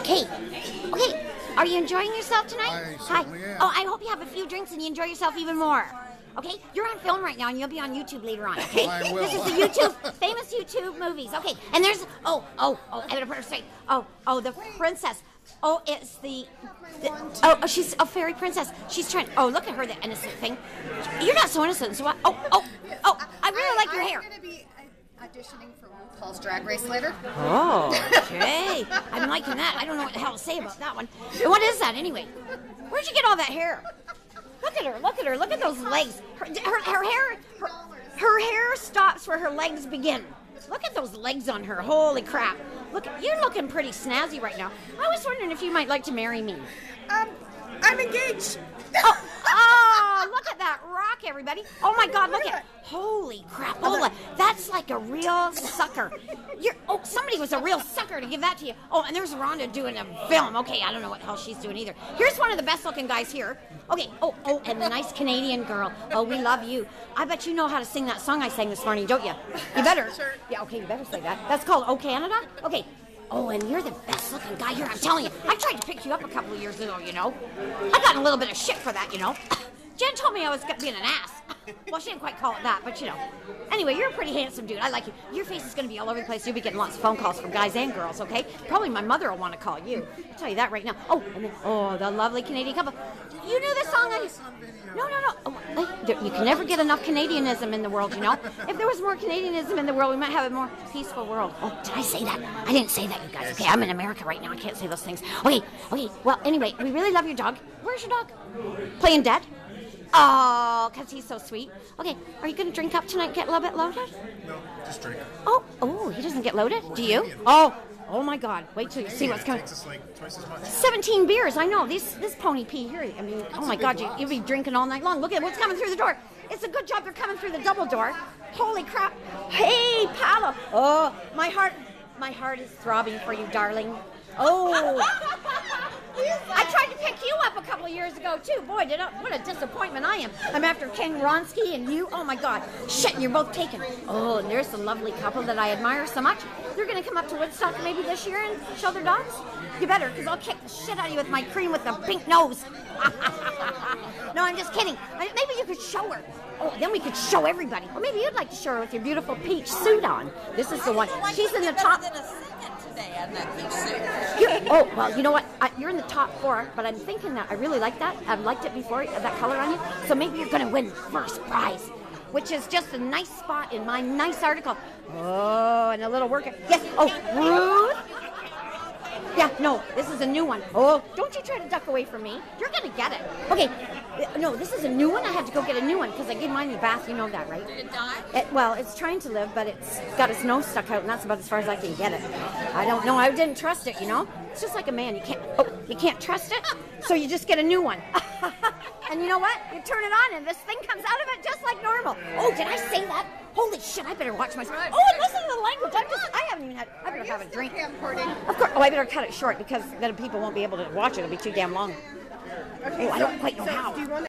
Okay. Okay. Are you enjoying yourself tonight? I certainly am. Oh, I hope you have a few drinks and you enjoy yourself even more. Okay? You're on film right now and you'll be on YouTube later on, okay? I will. This is the YouTube, famous YouTube movies. Okay. And there's, I better put her straight. The princess. Oh, it's she's a fairy princess. She's trying, look at her, the innocent thing. You're not so innocent, so I really like your hair. I'm going to be auditioning for RuPaul's Drag Race later. Oh, okay. I'm liking that. I don't know what the hell to say about that one. What is that anyway? Where'd you get all that hair? Look at her. Look at those legs. Her hair stops where her legs begin. Look at those legs on her. Holy crap. Look, you're looking pretty snazzy right now. I was wondering if you might like to marry me. I'm engaged. Look at that rock, everybody. Oh, my God, look at... Holy crapola. That's like a real sucker. Somebody was a real sucker to give that to you. Oh, and there's Rhonda doing a film. Okay, I don't know what the hell she's doing either. Here's one of the best-looking guys here. Okay, and the nice Canadian girl. Oh, we love you. I bet you know how to sing that song I sang this morning, don't you? You better. Sure. Yeah, okay, you better say that. That's called Oh, Canada? Okay. Oh, and you're the best-looking guy here, I'm telling you. I tried to pick you up a couple of years ago, you know. I got a little bit of shit for that, you know. Jen told me I was being an ass. Well, she didn't quite call it that, but you know. Anyway, you're a pretty handsome dude. I like you. Your face is going to be all over the place. You'll be getting lots of phone calls from guys and girls, okay? Probably my mother will want to call you. I'll tell you that right now. Oh, and then, the lovely Canadian couple. You knew this song? No. You can never get enough Canadianism in the world, you know? If there was more Canadianism in the world, we might have a more peaceful world. Oh, did I say that? I didn't say that, you guys. Okay, I'm in America right now. I can't say those things. Okay. Well, anyway, we really love your dog. Where's your dog? Playing dead? Oh, because he's so sweet. Okay, are you going to drink up tonight and get a little bit loaded? No, just drink. Oh, he doesn't get loaded? Do you? Oh my God. Wait till you see what's coming. It takes us like twice as much. 17 beers, I know. This Pony P here, I mean, oh my God, you'll be drinking all night long. Look at what's coming through the door. It's a good job they're coming through the double door. Holy crap. Hey, Paolo. Oh, my heart is throbbing for you, darling. Oh. I tried to pick you up a couple of years ago, too. Boy, what a disappointment I am. I'm after Ken Ronski and you. Oh, my God. Shit, and you're both taken. Oh, and there's the lovely couple that I admire so much. They're going to come up to Woodstock maybe this year and show their dogs. You better, because I'll kick the shit out of you with my cream with the pink nose. No, I'm just kidding. Maybe you could show her. Oh, then we could show everybody. Or maybe you'd like to show her with your beautiful peach suit on. This is the one. She's in the top. Well, you know what? You're in the top 4, but I'm thinking that I really like that. I've liked it before, that color on you. So maybe you're going to win first prize, which is just a nice spot in my nice article. Oh, and a little worker. Yes. Oh, Ruth. Yeah, no, this is a new one. Oh, don't you try to duck away from me. You're going to get it. Okay, no, this is a new one. I had to go get a new one because I gave mine in the bath. You know that, right? Did it die? It's trying to live, but it's got its nose stuck out, and that's about as far as I can get it. I don't know. I didn't trust it, you know? It's just like a man. You can't trust it, so you just get a new one. And you know what? You turn it on, and this thing comes out of it just like normal. Oh, did I say that? Holy shit, I better watch myself. Oh, and listen to the language. I better have a drink. Of course. Oh, I better cut it short because then people won't be able to watch it. It'll be too damn long. Okay, I don't quite know how.